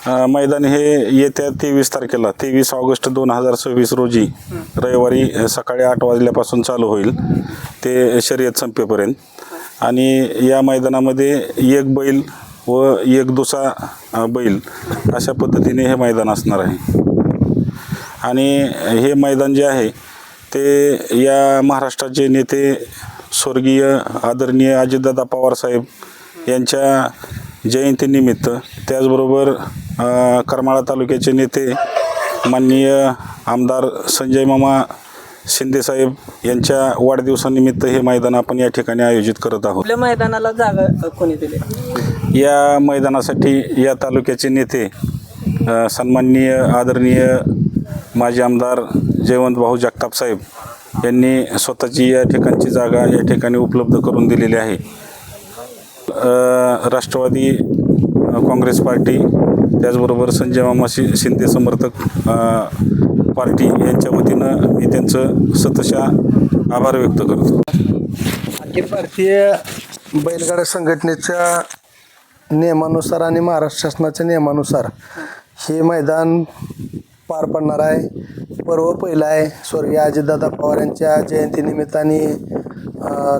मैदान हे येत्या 23 तारखेला 23 ऑगस्ट 2026 रोजी रविवारी सकाळी 8 वाजल्यापासून चालू होईल ते शर्यत संपेपर्यंत. आणि या मैदानामध्ये एक बैल व एक दुसरा बैल अशा पद्धतीने हे मैदान असणार आहे. आणि हे मैदान जे आहे ते या महाराष्ट्राचे नेते स्वर्गीय आदरणीय अजितदादा पवार साहेब यांच्या जयंतीनिमित्त, त्याचबरोबर करमाळा तालुक्याचे नेते माननीय आमदार संजय मामा शिंदेसाहेब यांच्या वाढदिवसानिमित्त हे मैदान आपण या ठिकाणी आयोजित करत आहोत. आपल्या मैदानाला जागा कोणी दिली? या मैदानासाठी या तालुक्याचे नेते सन्माननीय आदरणीय माजी आमदार जयवंत भाऊ जगताप साहेब यांनी स्वतःची या ठिकाणची जागा या ठिकाणी उपलब्ध करून दिलेली आहे. राष्ट्रवादी काँग्रेस पार्टी, त्याचबरोबर संजय मामा शिंदे समर्थक पार्टी यांच्या वतीनं मी त्यांचं सतशः आभार व्यक्त करतो. अखिल भारतीय बैलगाडा संघटनेच्या नियमानुसार आणि महाराष्ट्र शासनाच्या नियमानुसार हे मैदान पार पडणार आहे. पर्व पहिलं आहे. स्वर्गीय अजितदादा पवार यांच्या जयंतीनिमित्ताने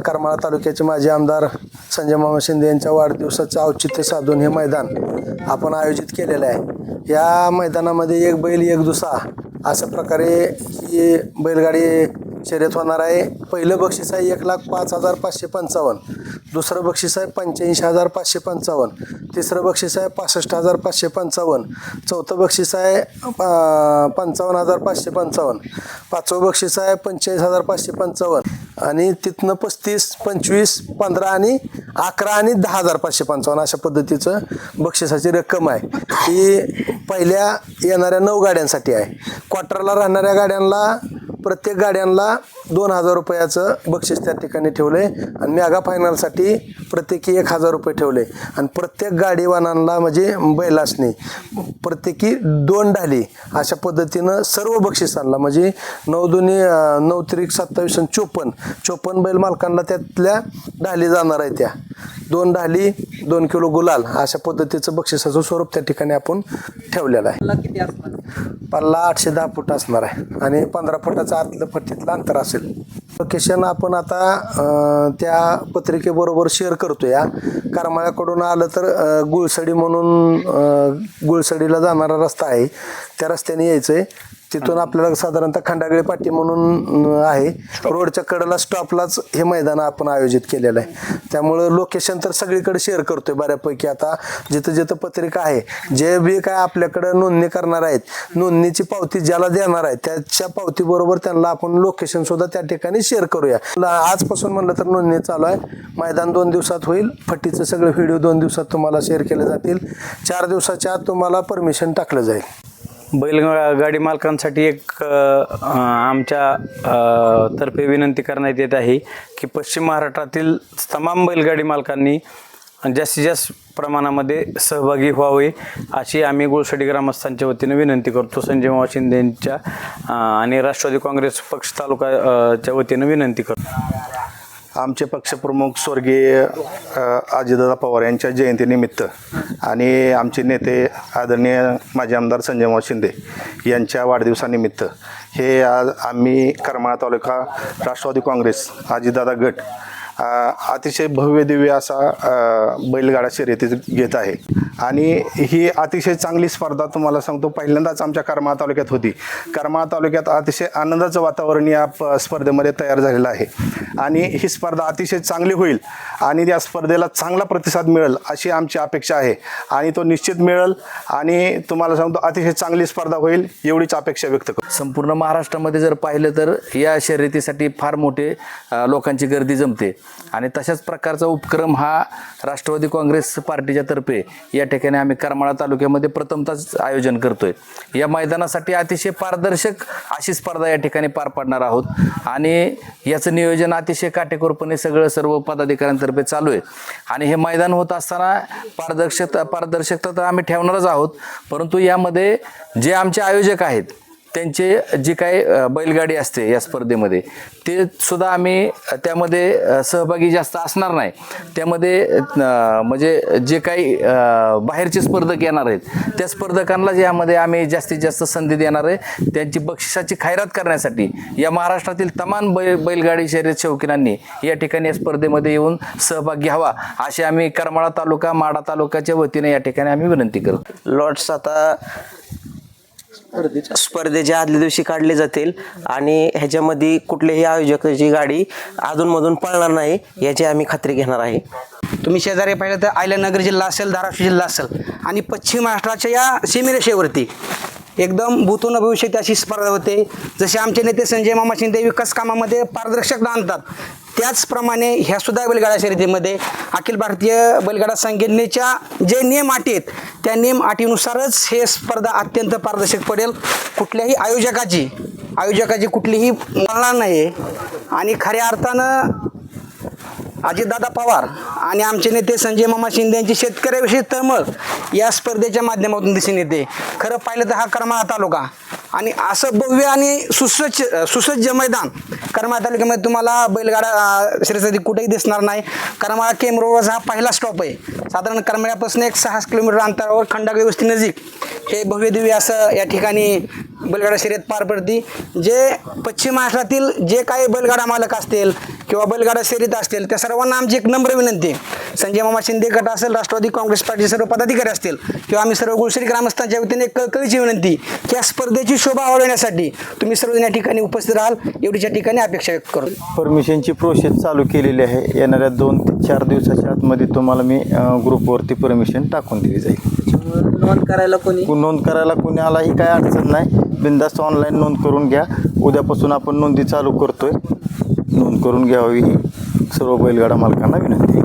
करमाळा तालुक्याचे माजी आमदार संजय मामा शिंदे यांच्या वाढदिवसाचं औचित्य साधून हे मैदान आपण आयोजित केलेलं आहे. या मैदानामध्ये एक बैल एक दुसरा अशा प्रकारे ही बैलगाडी शर्यत होणार आहे. पहिलं बक्षीस आहे 1,05,555, दुसरं बक्षीस आहे 85,555, तिसरं बक्षीस आहे 65,555, चौथं बक्षीस आहे 55,555, पाचवं बक्षीस आहे 45,555 आणि तिथनं 35, 25, 15 आणि 11 आणि 10,555 अशा पद्धतीचं बक्षिसाची रक्कम आहे. ही पहिल्या येणाऱ्या 9 गाड्यांसाठी आहे. क्वार्टरला राहणाऱ्या गाड्यांना प्रत्येक गाड्यांना 2,000 रुपयाचं बक्षीस त्या ठिकाणी ठेवले आणि मेगा फायनलसाठी प्रत्येकी 1,000 रुपये ठेवले आणि प्रत्येक गाडीवानांना म्हणजे बैलासनी प्रत्येकी 2 ढाली अशा पद्धतीनं सर्व बक्षिसांना म्हणजे 9 त्रिक 27 आणि 54 बैल मालकांना त्यातल्या ढाली जाणार आहे. त्या 2 ढाली 2 किलो गुलाल अशा पद्धतीचं बक्षिसाचं स्वरूप त्या ठिकाणी आपण ठेवलेलं आहे. किती असणार? पल्ला 810 फूट असणार आहे आणि 15 फुटाचं आतलं फटीतलं अंतर असेल. लोकेशन आपण आता त्या पत्रिकेबरोबर शेअर करतो. या करमाळ्याकडून आलं तर गुळसडी म्हणून गुळसडीला जाणारा रस्ता आहे, त्या रस्त्याने यायचं आहे. तिथून आपल्याला साधारणतः खंडागळे पाटी म्हणून आहे, रोडच्या कडेला स्टॉपलाच हे मैदान आपण आयोजित केलेलं आहे. त्यामुळं लोकेशन तर सगळीकडे शेअर करतोय बऱ्यापैकी. आता जिथं जिथं पत्रिका आहे, जे बी काय आपल्याकडं नोंदणी करणार आहेत, नोंदणीची पावती ज्याला देणार आहे त्याच्या पावतीबरोबर त्यांना आपण लोकेशन सुद्धा त्या ठिकाणी शेअर करूया. आजपासून म्हणलं तर नोंदणी चालू आहे. मैदान 2 दिवसात होईल. फटीचं सगळं व्हिडिओ 2 दिवसात तुम्हाला शेअर केले जातील. 4 दिवसाच्या आत तुम्हाला परमिशन टाकलं जाईल. बैलगाडी मालकांसाठी एक आमच्या तर्फे विनंती करण्यात येत आहे की पश्चिम महाराष्ट्रातील तमाम बैलगाडी मालकांनी जास्तीत जास्त प्रमाणामध्ये सहभागी व्हावे अशी आम्ही गुळसडी ग्रामस्थांच्या वतीनं विनंती करतो. संजय मामा शिंदे यांच्या आणि राष्ट्रवादी काँग्रेस पक्ष तालुकाच्या वतीनं विनंती करतो. आमचे पक्षप्रमुख स्वर्गीय अजितदादा पवार यांच्या जयंतीनिमित्त आणि आमचे नेते आदरणीय माजी आमदार संजय मामा शिंदे यांच्या वाढदिवसानिमित्त हे आज आम्ही करमाळा तालुका राष्ट्रवादी काँग्रेस अजितदादा गट अतिशय भव्य दिव्य असा बैलगाडा शर्यती घेत आहे. आणि ही अतिशय चांगली स्पर्धा तुम्हाला सांगतो पहिल्यांदाच आमच्या करमाळा तालुक्यात होती. करमाळा तालुक्यात अतिशय आनंदाचं वातावरण या स्पर्धेमध्ये तयार झालेलं आहे आणि ही स्पर्धा अतिशय चांगली होईल आणि या स्पर्धेला चांगला प्रतिसाद मिळेल अशी आमची अपेक्षा आहे आणि तो निश्चित मिळेल आणि तुम्हाला सांगतो अतिशय चांगली स्पर्धा होईल एवढीच अपेक्षा व्यक्त करतो. संपूर्ण महाराष्ट्रामध्ये जर पाहिलं तर या शर्यतीसाठी फार मोठे लोकांची गर्दी जमते आणि तशाच प्रकारचा उपक्रम हा राष्ट्रवादी काँग्रेस पार्टीच्या तर्फे या ठिकाणी आम्ही करमाळा तालुक्यामध्ये प्रथमतःच आयोजन करतोय. या मैदानासाठी अतिशय पारदर्शक अशी स्पर्धा या ठिकाणी पार पाडणार आहोत आणि याचं नियोजन अतिशय काटेकोरपणे सर्व पदाधिकाऱ्यांतर्फे चालू आहे आणि हे मैदान होत असताना पारदर्शकता तर आम्ही ठेवणारच आहोत, परंतु यामध्ये जे आमचे आयोजक आहेत त्यांचे जे काही बैलगाडी असते या स्पर्धेमध्ये ते सुद्धा आम्ही त्यामध्ये सहभागी जास्त असणार नाही. त्यामध्ये म्हणजे जे काही बाहेरचे स्पर्धक येणार आहेत त्या स्पर्धकांना यामध्ये आम्ही जास्तीत जास्त संधी देणार आहे. त्यांची बक्षिसाची खैरात करण्यासाठी या महाराष्ट्रातील तमाम बैलगाडी शर्यत शौकीनांनी या ठिकाणी या स्पर्धेमध्ये येऊन सहभाग घ्यावा अशी आम्ही करमाळा तालुका माढा तालुक्याच्या वतीने या ठिकाणी आम्ही विनंती करतो. लॉट्स आता स्पर्धेच्या आदल्या दिवशी काढले जातील आणि ह्याच्यामध्ये कुठल्याही आयोजकाची गाडी अधूनमधून पळणार नाही याची आम्ही खात्री घेणार आहे. तुम्ही शेजारी पाहिलं तर अहिल्यानगर जिल्हा असेल, धाराशिव जिल्हा असेल आणि पश्चिम महाराष्ट्राच्या या सीमेरेषेवरती एकदम भूतून भविष्यात अशी स्पर्धा होते. जसे आमचे नेते संजय मामा शिंदे विकास कामामध्ये पारदर्शकता आणतात त्याचप्रमाणे ह्या सुद्धा बैलगाडा शर्यतीमध्ये अखिल भारतीय बैलगाडा संघटनेच्या जे नियम अटी आहेत त्या नियम अटीनुसारच हे स्पर्धा अत्यंत पारदर्शक पडेल. कुठल्याही आयोजकाची कुठलीही पाळणार नाही आणि खऱ्या अर्थानं अजितदादा पवार आणि आमचे नेते संजय मामा शिंदे यांची शेतकऱ्याविषयी तळमळ या स्पर्धेच्या माध्यमातून दिसून येते. खरं पाहिलं तर हा करमाळा तालुका आणि असं भव्य आणि सुसज्ज मैदान करमाळा तालुक्यामध्ये तुम्हाला बैलगाडा शर्यतीसाठी कुठेही दिसणार नाही. करमाळा केमरोज हा पहिला स्टॉप आहे. साधारण करमाळ्यापासून एक 6 किलोमीटर अंतरावर खंडागळी वस्ती नजीक हे भव्य दिव्य असं या ठिकाणी बैलगाडा शर्यत पार पडते. जे पश्चिम महाराष्ट्रातील जे काही बैलगाडा मालक असतील किंवा बैलगाडा शर्यत असतील त्या सर्वांना आमची एक नम्र विनंती आहे. संजय मामा शिंदे गट असेल, राष्ट्रवादी काँग्रेस पार्टीचे सर्व पदाधिकारी असतील किंवा आम्ही सर्व गुळसरी ग्रामस्थांच्या वतीने एक कळकळीची विनंती की या स्पर्धेची शोभा वाढवण्यासाठी तुम्ही सर्वजण या ठिकाणी उपस्थित राहाल एवढीच्या ठिकाणी अपेक्षा व्यक्त करू. परमिशनची प्रोसेस चालू केलेली आहे. येणाऱ्या 2 ते 4 दिवसाच्या आतमध्ये तुम्हाला मी ग्रुपवरती परमिशन टाकून दिली जाईल. नोंद करायला कोणी नोंद करायला कुणालाही काही अडचण नाही. बिनधास्त ऑनलाईन नोंद करून घ्या. उद्यापासून आपण नोंदी चालू करतोय. नोंद करून घ्यावी सर्व बैलगाडा मालकांना विनंती.